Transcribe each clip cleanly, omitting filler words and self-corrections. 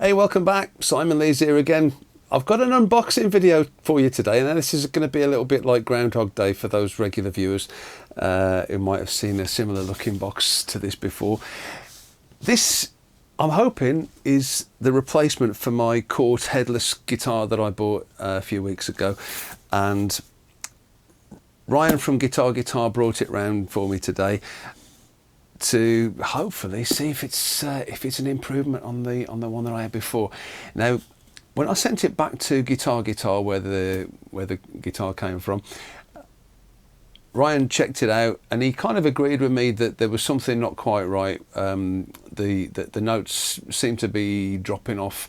Hey, welcome back. Simon Lees here again. I've got an unboxing video for you today, and this is going to be a little bit like Groundhog Day for those regular viewers who might have seen a similar looking box to this before. This, I'm hoping, is the replacement for my Cort Headless guitar that I bought a few weeks ago, and Ryan from Guitar brought it round for me today to hopefully see if it's an improvement on the one that I had before. Now, when I sent it back to Guitar where the guitar came from, Ryan checked it out and he kind of agreed with me that there was something not quite right. The notes seemed to be dropping off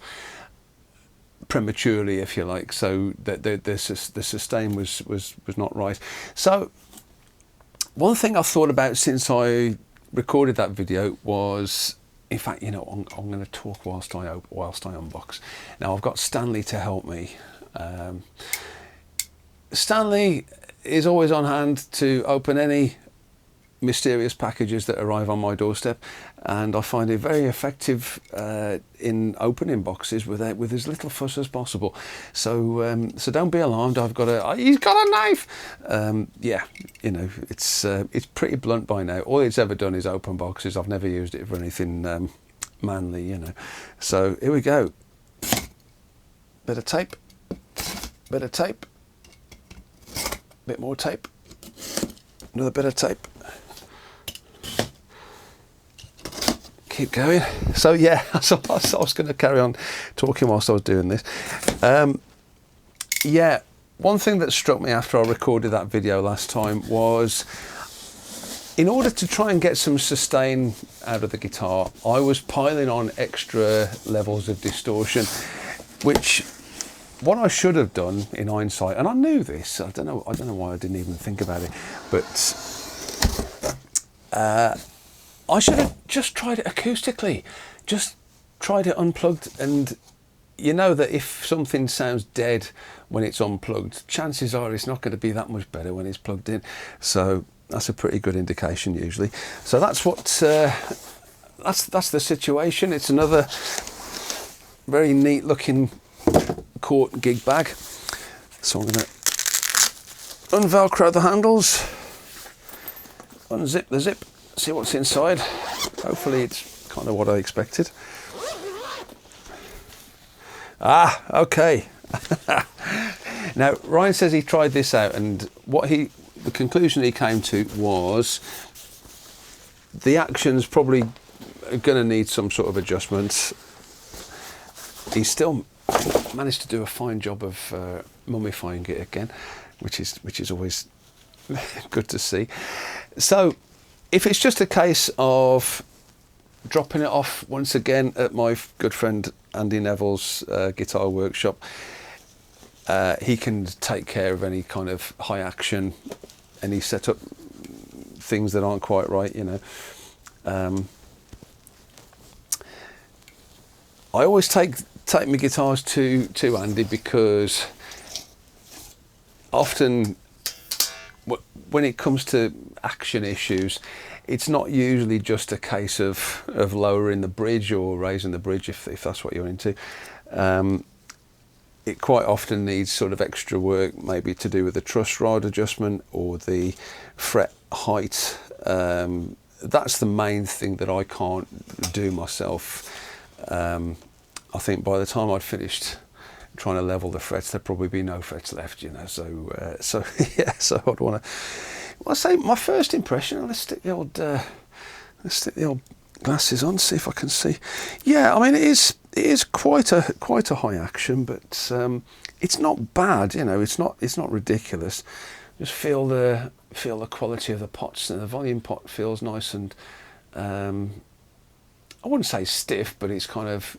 prematurely, if you like, so that the sustain was not right. So one thing I've thought about since I recorded that video was, in fact, you know, I'm going to talk whilst I unbox. Now I've got Stanley to help me. Stanley is always on hand to open any mysterious packages that arrive on my doorstep, and I find it very effective in opening boxes with as little fuss as possible. So so don't be alarmed. He's got a knife. Yeah, you know, it's pretty blunt by now. All it's ever done is open boxes. I've never used it for anything manly, you know. So here we go. Bit of tape, bit more tape, another bit of tape. Keep going. So yeah, so I was going to carry on talking whilst I was doing this. Yeah, one thing that struck me after I recorded that video last time was, in order to try and get some sustain out of the guitar, I was piling on extra levels of distortion, which what I should have done in hindsight, and I knew this, I don't know why I didn't even think about it, but I should have just tried it acoustically, just tried it unplugged, and you know that if something sounds dead when it's unplugged, chances are it's not going to be that much better when it's plugged in. So that's a pretty good indication usually. So that's what that's the situation. It's another very neat looking Cort gig bag. So I'm going to unvelcro the handles, unzip the zip, see what's inside. Hopefully it's kind of what I expected. Ah, okay. Now Ryan says he tried this out, and the conclusion he came to was the action's probably going to need some sort of adjustment. He still managed to do a fine job of mummifying it again, which is always good to see. So if it's just a case of dropping it off once again at my good friend Andy Neville's guitar workshop, he can take care of any kind of high action, any setup things that aren't quite right, you know. I always take my guitars to Andy, because often when it comes to action issues, it's not usually just a case of lowering the bridge or raising the bridge, if that's what you're into. It quite often needs sort of extra work, maybe to do with the truss rod adjustment or the fret height. That's the main thing that I can't do myself. I think by the time I'd finished trying to level the frets, there'd probably be no frets left, you know. So yeah, so I'd want to. Well, I say my first impression. Let's stick the old glasses on, see if I can see. Yeah, I mean it is quite a high action, but it's not bad, you know. It's not ridiculous. Just feel the quality of the pots, and the volume pot feels nice, and I wouldn't say stiff, but it's kind of.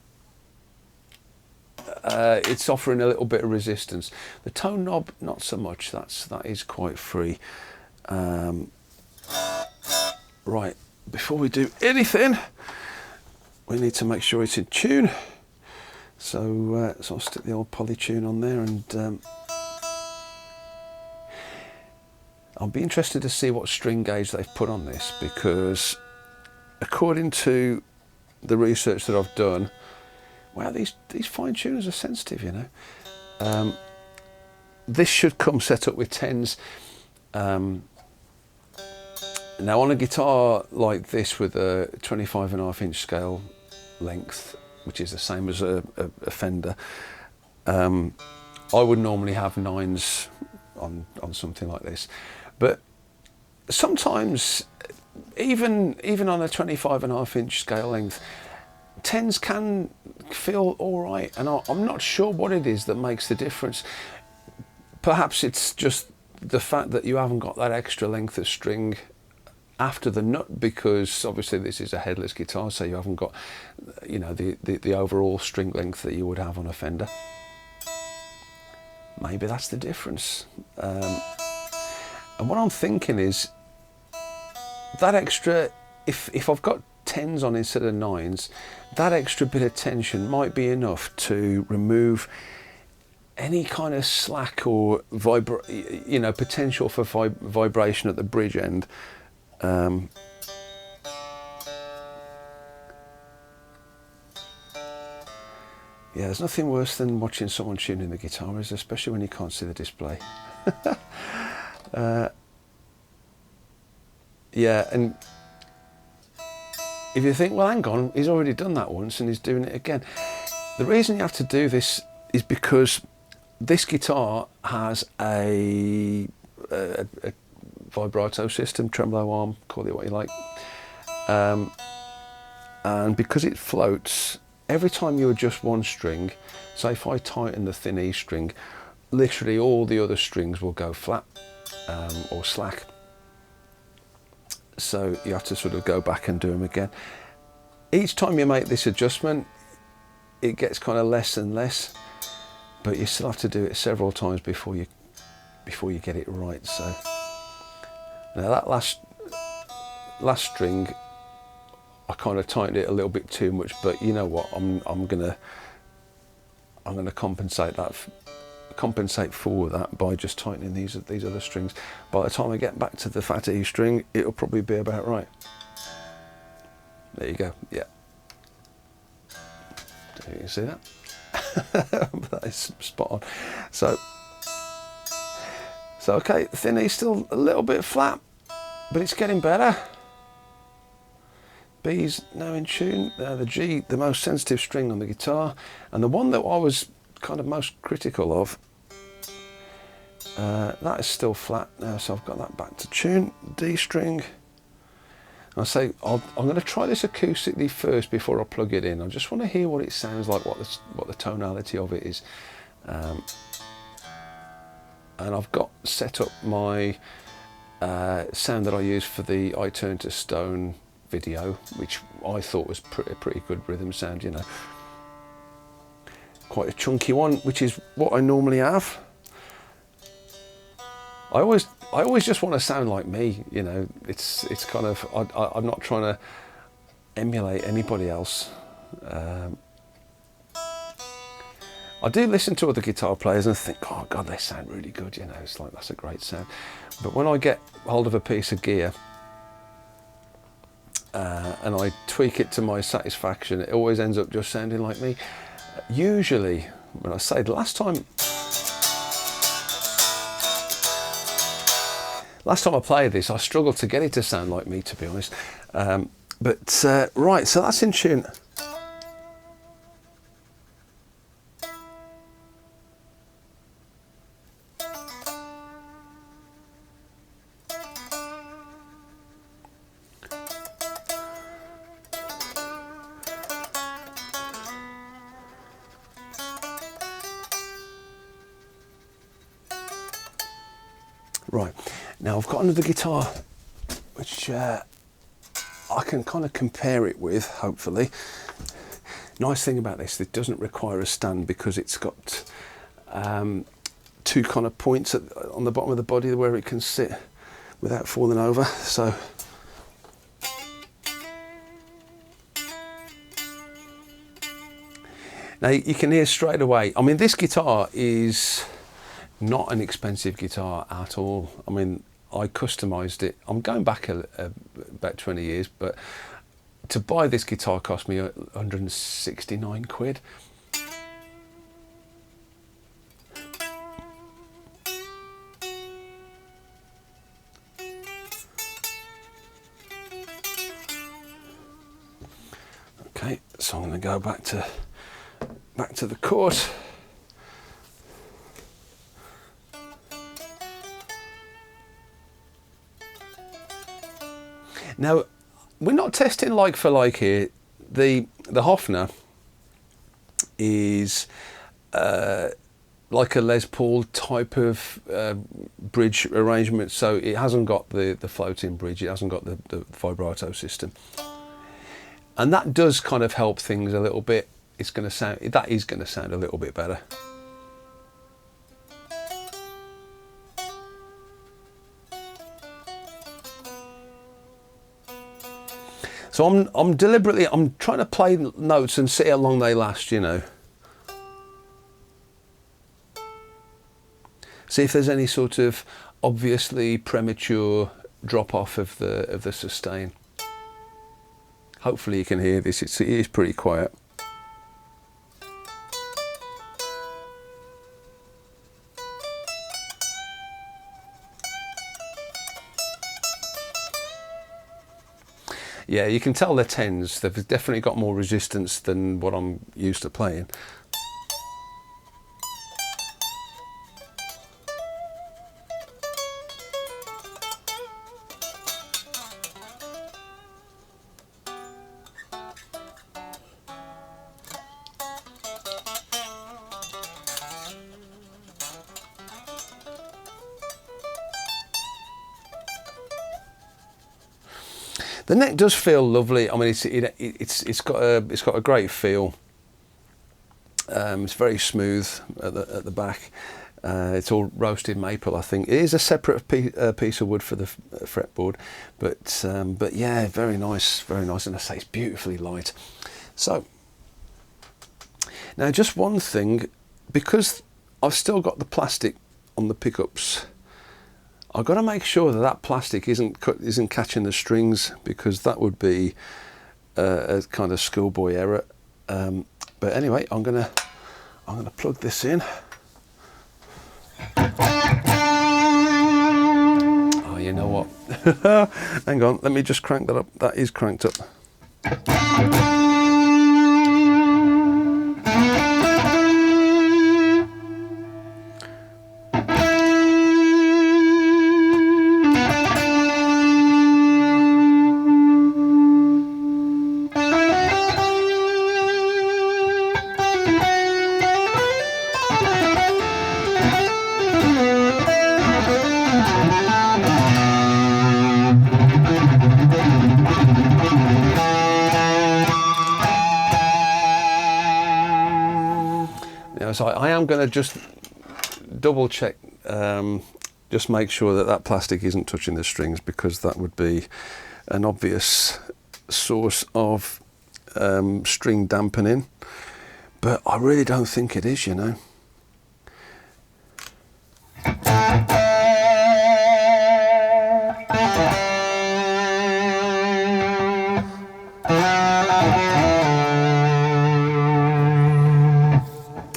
It's offering a little bit of resistance. The tone knob, not so much. That is quite free. Right, before we do anything, we need to make sure it's in tune. So I'll stick the old poly tune on there, and I'll be interested to see what string gauge they've put on this, because according to the research that I've done, wow, these fine tuners are sensitive, you know. This should come set up with 10s. Now on a guitar like this with a 25.5-inch scale length, which is the same as a Fender, I would normally have 9s on something like this. But sometimes, even on a 25.5-inch scale length, 10s can feel all right, and I'm not sure what it is that makes the difference. Perhaps it's just the fact that you haven't got that extra length of string after the nut, because obviously this is a headless guitar, so you haven't got, you know, the overall string length that you would have on a Fender. Maybe that's the difference. And what I'm thinking is that extra, if I've got 10s on instead of 9s, that extra bit of tension might be enough to remove any kind of slack or potential for vibration at the bridge end. Yeah, there's nothing worse than watching someone tuning the guitar, especially when you can't see the display. Yeah, and if you think, well, hang on, he's already done that once and he's doing it again. The reason you have to do this is because this guitar has a vibrato system, tremolo arm, call it what you like. And because it floats, every time you adjust one string, so if I tighten the thin E string, literally all the other strings will go flat or slack. So you have to sort of go back and do them again. Each time you make this adjustment, it gets kind of less and less, but you still have to do it several times before you get it right. So now that last string, I kind of tightened it a little bit too much, but you know what? I'm gonna compensate for that by just tightening these other strings. By the time I get back to the fat E string, it'll probably be about right. There you go. Yeah. You can see that. That is spot on. So okay, thin E's still a little bit flat, but it's getting better. B's now in tune. The G, the most sensitive string on the guitar, and the one that I was kind of most critical of, that is still flat now, so I've got that back to tune. D string. I say I'm going to try this acoustically first before I plug it in. I just want to hear what it sounds like, what the tonality of it is. And I've got set up my sound that I use for the I Turn to Stone video, which I thought was a pretty good rhythm sound, you know. Quite a chunky one, which is what I normally have. I always just want to sound like me, you know. It's kind of, I'm not trying to emulate anybody else. I do listen to other guitar players and think, oh God, they sound really good, you know. It's like, that's a great sound. But when I get hold of a piece of gear and I tweak it to my satisfaction, it always ends up just sounding like me. Usually, when I say the last time I played this, I struggled to get it to sound like me, to be honest. Right, so that's in tune. Right, now I've got another guitar which I can kind of compare it with, hopefully. Nice thing about this, it doesn't require a stand because it's got two kind of points on the bottom of the body where it can sit without falling over. So now you can hear straight away, I mean, this guitar is not an expensive guitar at all. I mean, I customized it. I'm going back about 20 years, but to buy this guitar cost me 169 quid. Okay, so I'm going to go back to the Cort. Now, we're not testing like for like here. The Hofner is like a Les Paul type of bridge arrangement, so it hasn't got the floating bridge, it hasn't got the vibrato system, and that does kind of help things a little bit. It's going to sound, that is going to sound a little bit better. So I'm deliberately, I'm trying to play notes and see how long they last, you know. See if there's any sort of obviously premature drop off of the sustain. Hopefully you can hear this. It is pretty quiet. Yeah, you can tell they're tens. They've definitely got more resistance than what I'm used to playing. The neck does feel lovely. I mean, it's got a great feel. It's very smooth at the back. It's all roasted maple, I think. It is a separate piece of wood for the fretboard, but yeah, very nice, very nice. And I say it's beautifully light. So now, just one thing, because I've still got the plastic on the pickups, I've got to make sure that plastic isn't catching the strings, because that would be a kind of schoolboy error. But anyway, I'm gonna plug this in. Oh, you know what? Hang on, let me just crank that up. That is cranked up. So I am going to just double check, just make sure that plastic isn't touching the strings, because that would be an obvious source of string dampening. But I really don't think it is, you know.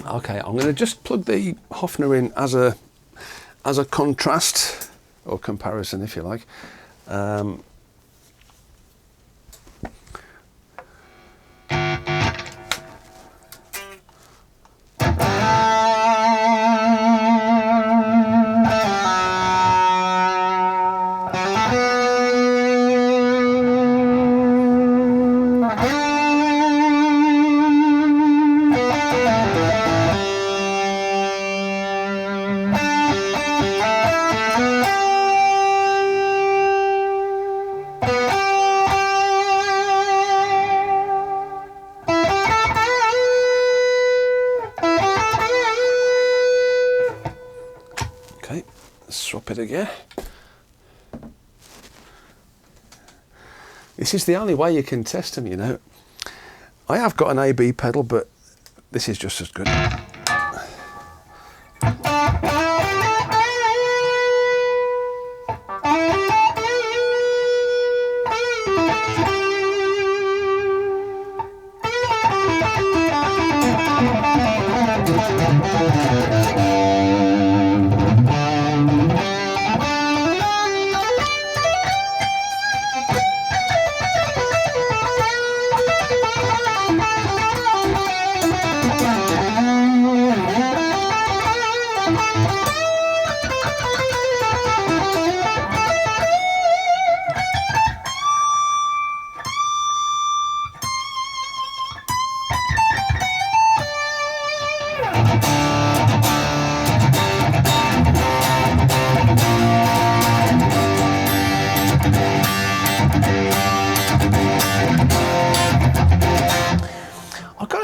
Okay, I'm going to just plug the Hofner in as a contrast, or comparison, if you like. Okay, swap it again. This is the only way you can test them, you know. I have got an AB pedal, but this is just as good.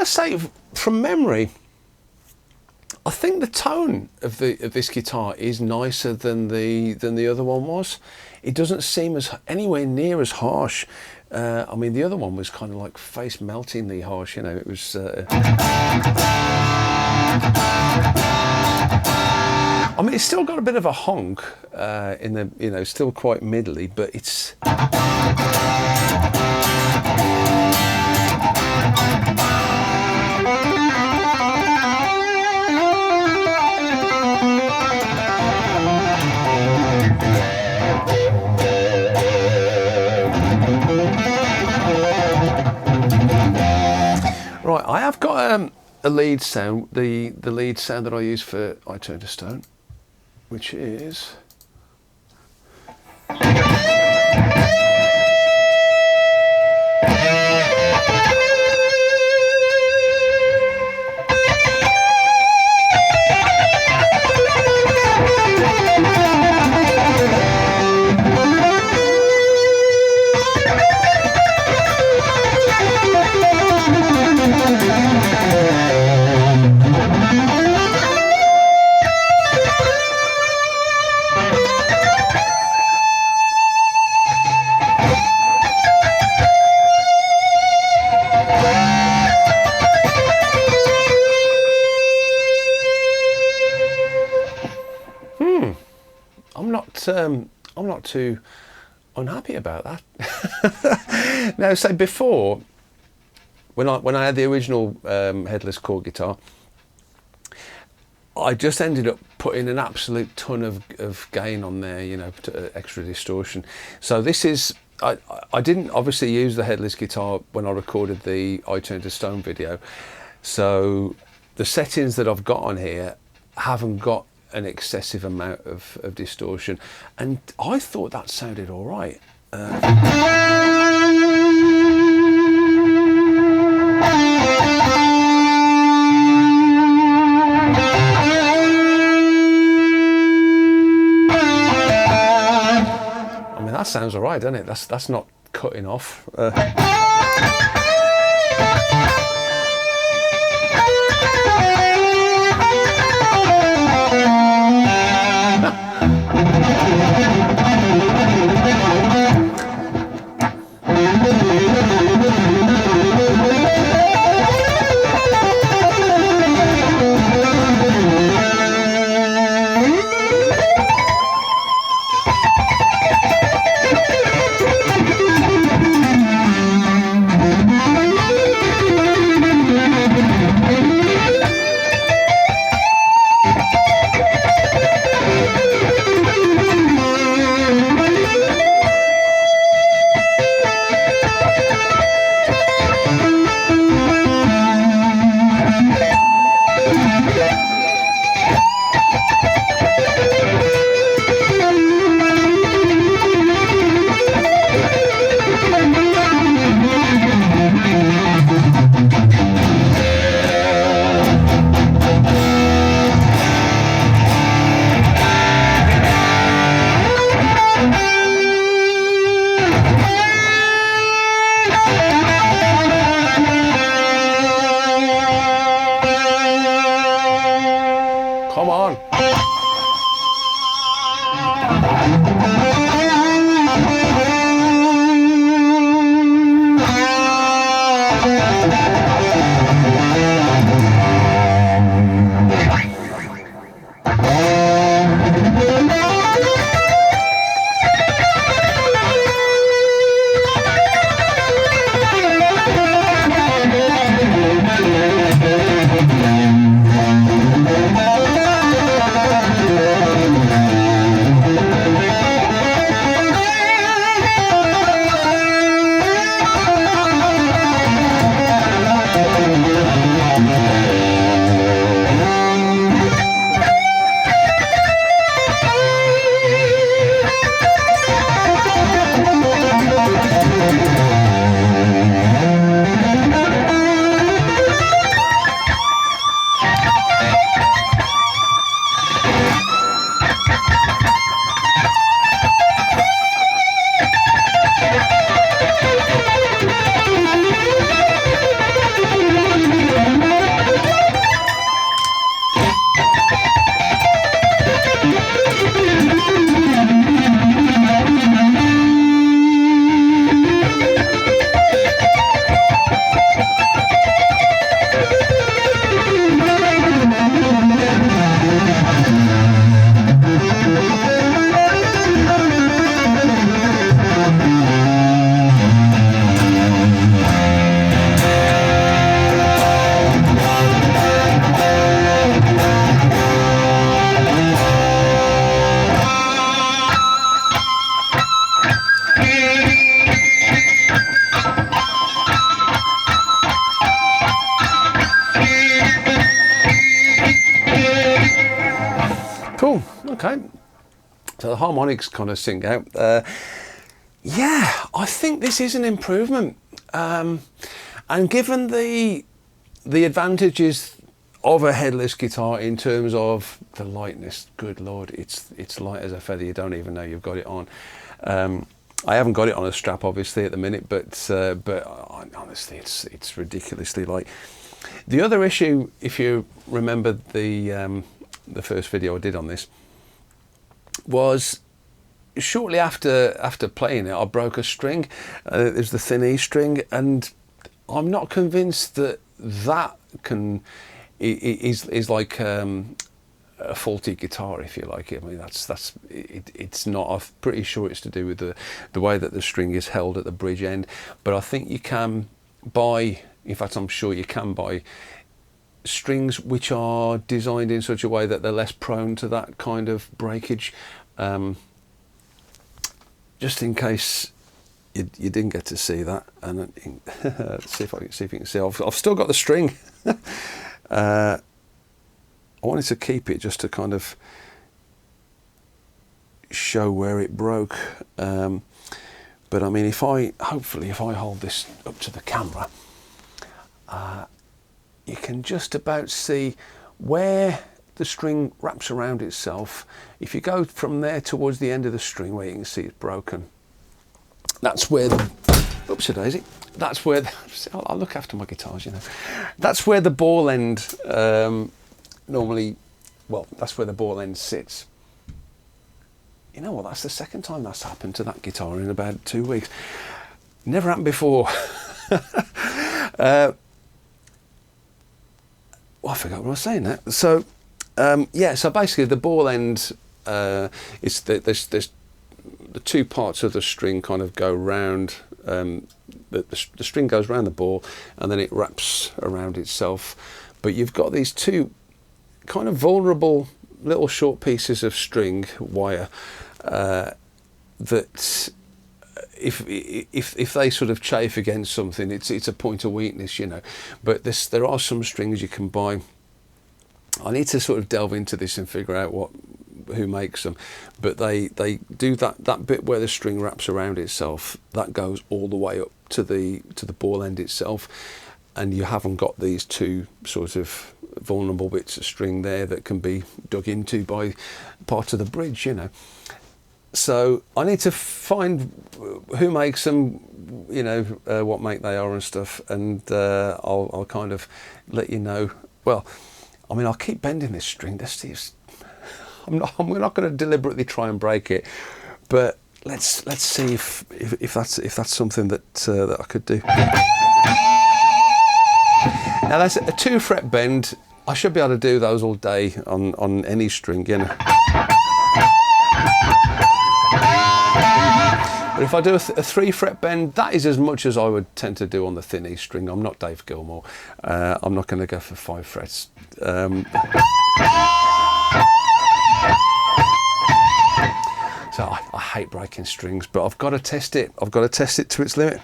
Say from memory, I think the tone of this guitar is nicer than the other one was. It doesn't seem as anywhere near as harsh. I mean, the other one was kind of like face meltingly harsh. You know, it was. I mean, it's still got a bit of a honk in the, you know, still quite middly, but it's. Right, I have got a lead sound, the lead sound that I use for I Turn to Stone, which is. I'm not too unhappy about that. Now, say before, when I had the original Headless Cort guitar, I just ended up putting an absolute ton of gain on there, you know, extra distortion. So this is, I didn't obviously use the Headless guitar when I recorded the I Turn to Stone video, so the settings that I've got on here haven't got an excessive amount of distortion, and I thought that sounded all right. I mean, that sounds all right, doesn't it? That's not cutting off. Come on. Okay, so the harmonics kind of sing out. Yeah, I think this is an improvement, and given the advantages of a headless guitar in terms of the lightness, good lord, it's light as a feather. You don't even know you've got it on. I haven't got it on a strap obviously at the minute, but honestly it's ridiculously light. The other issue, if you remember the first video I did on this, was shortly after playing it I broke a string. It was the thin E string, and I'm not convinced that is like a faulty guitar, if you like. I mean, it's not. I'm pretty sure it's to do with the way that the string is held at the bridge end. But I think you can buy, in fact I'm sure you can buy strings which are designed in such a way that they're less prone to that kind of breakage. Just in case you didn't get to see that, and see if you can see. I've still got the string. I wanted to keep it just to kind of show where it broke. But I mean, hopefully if I hold this up to the camera, you can just about see where the string wraps around itself. If you go from there towards the end of the string where you can see it's broken, that's where the, oops-a-daisy, that's where I look after my guitars, you know. That's where the ball end normally, well, that's where the ball end sits. You know what, that's the second time that's happened to that guitar in about 2 weeks. Never happened before. Well, I forgot what I was saying there. So yeah, so basically the ball end is there's the two parts of the string kind of go round. The string goes around the ball and then it wraps around itself. But you've got these two kind of vulnerable little short pieces of string wire that if they sort of chafe against something, it's a point of weakness, you know. But there are some strings you can buy. I need to sort of delve into this and figure out who makes them, but they do that bit where the string wraps around itself, that goes all the way up to the ball end itself, and you haven't got these two sort of vulnerable bits of string there that can be dug into by part of the bridge, you know. So I need to find who makes them, you know, what make they are and stuff, and I'll kind of let you know. Well, I mean, I'll keep bending this string. I'm not going to deliberately try and break it, but let's see if that's something that I could do. Now that's a 2 fret bend. I should be able to do those all day on any string, you know. But if I do a 3 fret bend, that is as much as I would tend to do on the thin E string. I'm not Dave Gilmour. I'm not going to go for 5 frets. So I hate breaking strings, but I've got to test it. I've got to test it to its limit.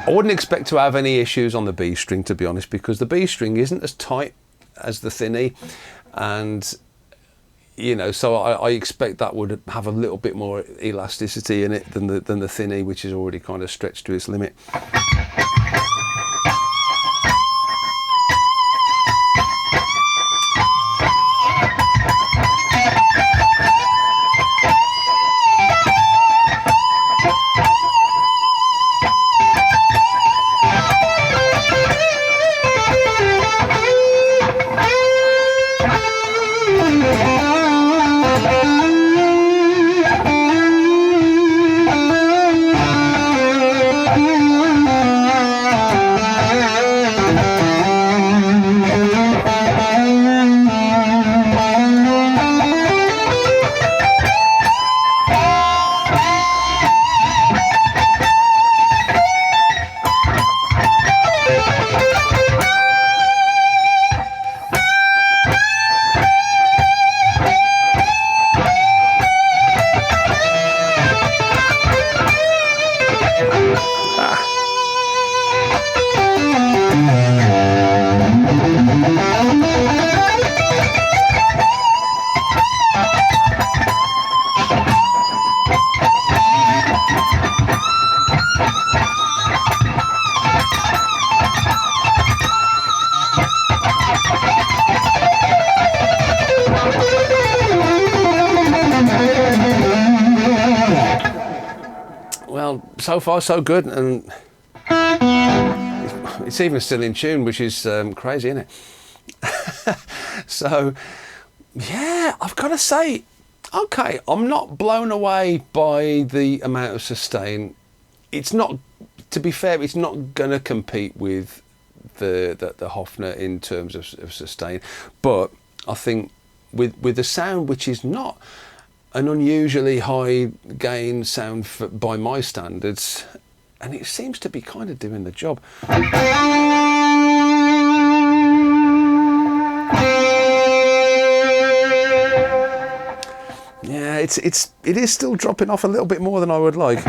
I wouldn't expect to have any issues on the B string, to be honest, because the B string isn't as tight as the thin E, and you know, so I expect that would have a little bit more elasticity in it than the thin E, which is already kind of stretched to its limit. Well, so far so good, and it's even still in tune, which is crazy, isn't it? So, yeah, I've got to say, okay, I'm not blown away by the amount of sustain. It's not, to be fair, it's not going to compete with the Hofner in terms of sustain, but I think with the sound, which is not an unusually high gain sound by my standards, and it seems to be kind of doing the job. Yeah, it is still dropping off a little bit more than I would like.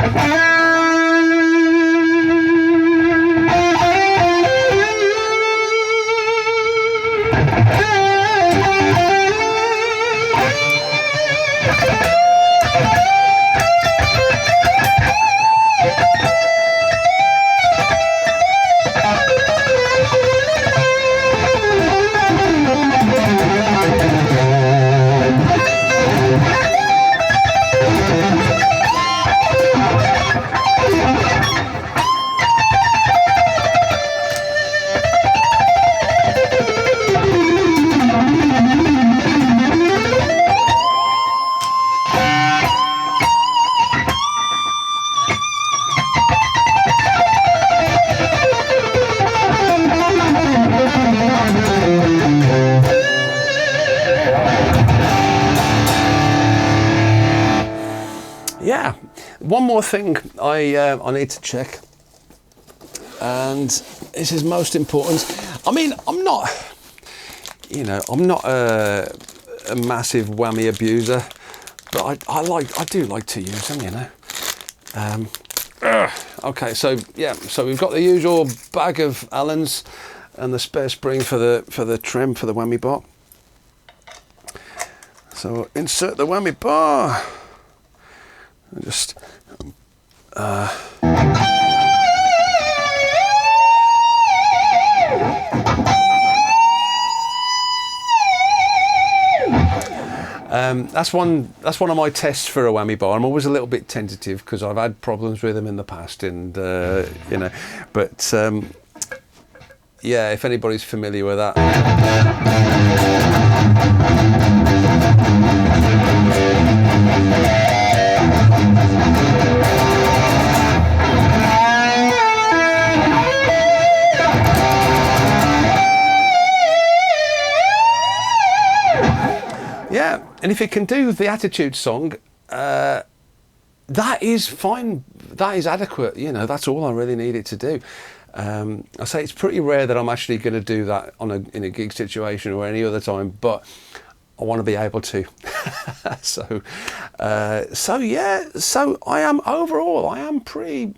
Yeah, one more thing I need to check, and this is most important. I mean, I'm not a massive Whammy abuser, but I do like to use them, you know. Okay, so yeah, so we've got the usual bag of Allens and the spare spring for the trim for the Whammy bar. So insert the Whammy bar. Just that's one of my tests for a Whammy bar. I'm always a little bit tentative because I've had problems with them in the past, and you know, but yeah, if anybody's familiar with that. Yeah, and if it can do the Attitude song, that is fine. That is adequate. You know, that's all I really need it to do. I say it's pretty rare that I'm actually going to do that in a gig situation or any other time, but I want to be able to. So yeah. So I am pretty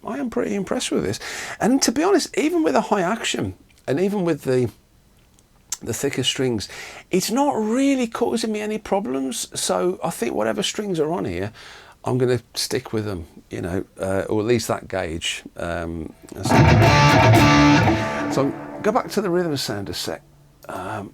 impressed with this. And to be honest, even with a high action, and even with the thicker strings, it's not really causing me any problems. So I think whatever strings are on here, I'm going to stick with them, you know, or at least that gauge. So go back to the rhythm sound a sec. I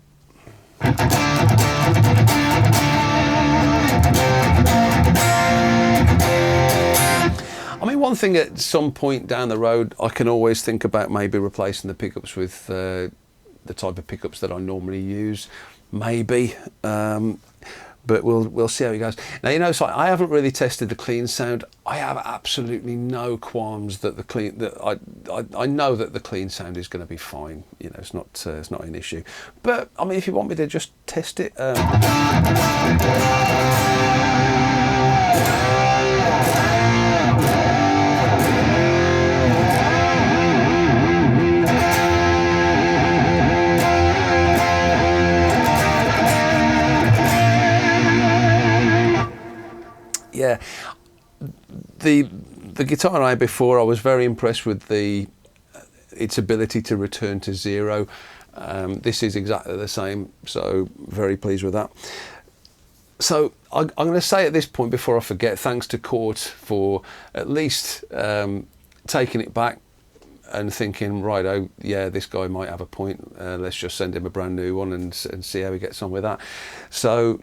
mean, one thing at some point down the road, I can always think about maybe replacing the pickups with the type of pickups that I normally use, maybe, but we'll see how it goes. Now, you know, so I haven't really tested the clean sound. I have absolutely no qualms that I know that the clean sound is going to be fine. You know, it's not an issue. But I mean, if you want me to just test it. Yeah, the guitar I had before, I was very impressed with its ability to return to zero. This is exactly the same, so very pleased with that. So I'm going to say at this point, before I forget, thanks to Cort for at least taking it back and thinking, right, oh yeah, this guy might have a point. Let's just send him a brand new one and see how he gets on with that. So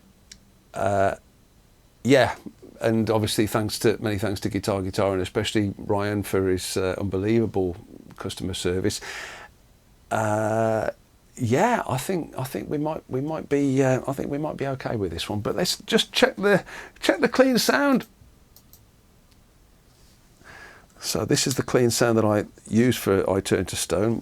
yeah. and obviously many thanks to Guitar and especially Ryan for his unbelievable customer service. Yeah, I think we might be okay with this one. But let's just check the clean sound. So this is the clean sound that I use for I Turn to Stone.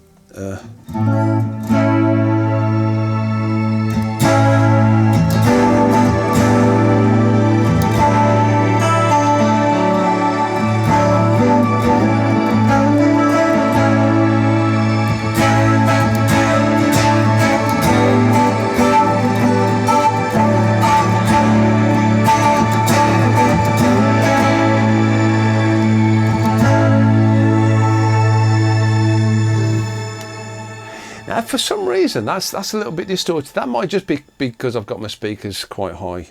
Now, for some reason, that's a little bit distorted. That might just be because I've got my speakers quite high.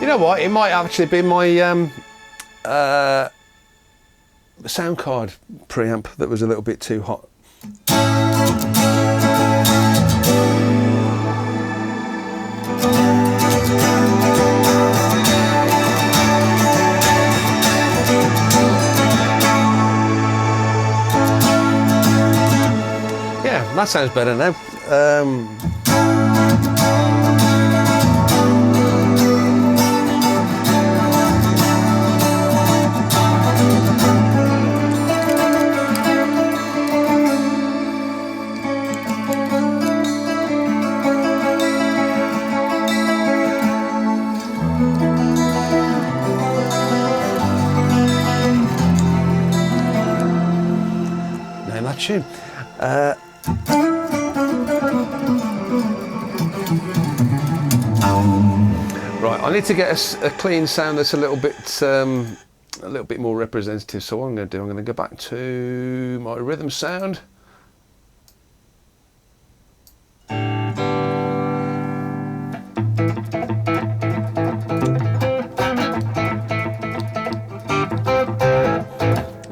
You know what? It might actually be my sound card preamp that was a little bit too hot. Yeah, that sounds better now. Name that tune. Right, I need to get a clean sound that's a little bit more representative. So what I'm going to do, I'm going to go back to my rhythm sound.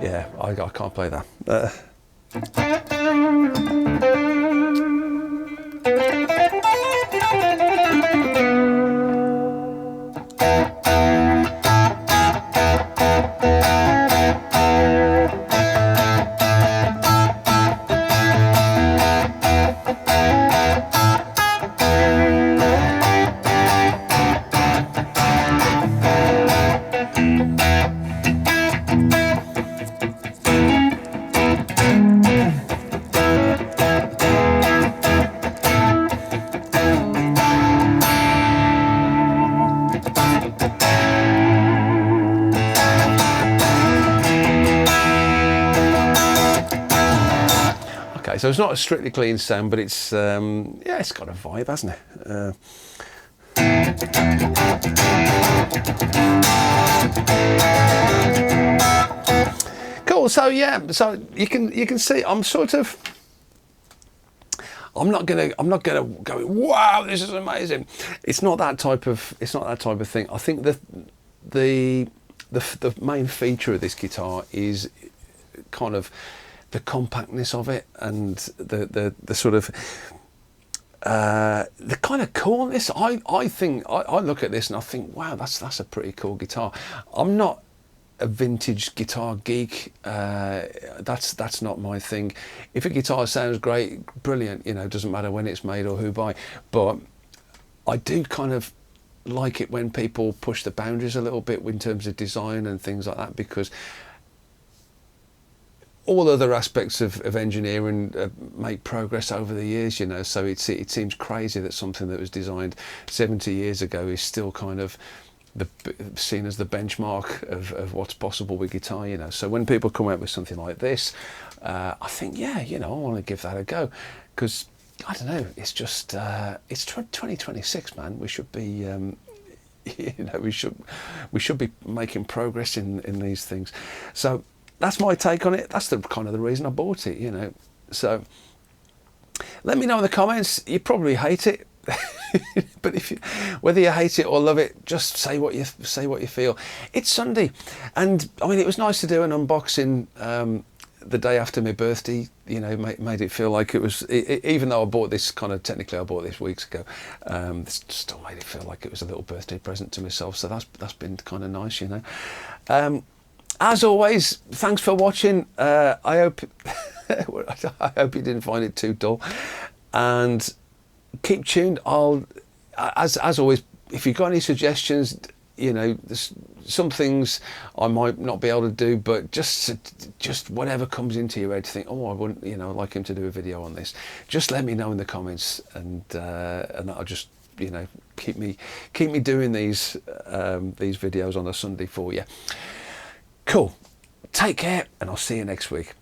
Yeah, I can't play that. Okay, so it's not a strictly clean sound, but it's yeah, it's got a vibe, hasn't it? Cool. So yeah, so you can see I'm I'm not gonna go, wow, this is amazing. It's not that type of thing. I think the main feature of this guitar is kind of the compactness of it, and the sort of the kind of coolness. I think I look at this and I think, wow, that's a pretty cool guitar. I'm not a vintage guitar geek. That's not my thing. If a guitar sounds great, brilliant, you know, doesn't matter when it's made or who by. But I do kind of like it when people push the boundaries a little bit in terms of design and things like that, because all other aspects of engineering make progress over the years, you know. So it seems crazy that something that was designed 70 years ago is still kind of seen as the benchmark of what's possible with guitar, you know. So when people come out with something like this, I think, yeah, you know, I want to give that a go, because I don't know, it's just it's 2026, man. We should be you know, we should be making progress in these things. So that's my take on it. That's the kind of the reason I bought it, you know. So let me know in the comments. You probably hate it. But whether you hate it or love it, just say what you feel. It's Sunday, and I mean, it was nice to do an unboxing the day after my birthday. You know, made it feel like it was, even though I bought this technically I bought this weeks ago, still made it feel like it was a little birthday present to myself. So that's been kind of nice, you know. As always, thanks for watching. I hope you didn't find it too dull, and keep tuned. As always, if you've got any suggestions, you know, there's some things I might not be able to do, but just whatever comes into your head to think, oh, I wouldn't, you know, I'd like him to do a video on this. Just let me know in the comments, and that'll just, you know, keep me doing these videos on a Sunday for you. Cool. Take care, and I'll see you next week.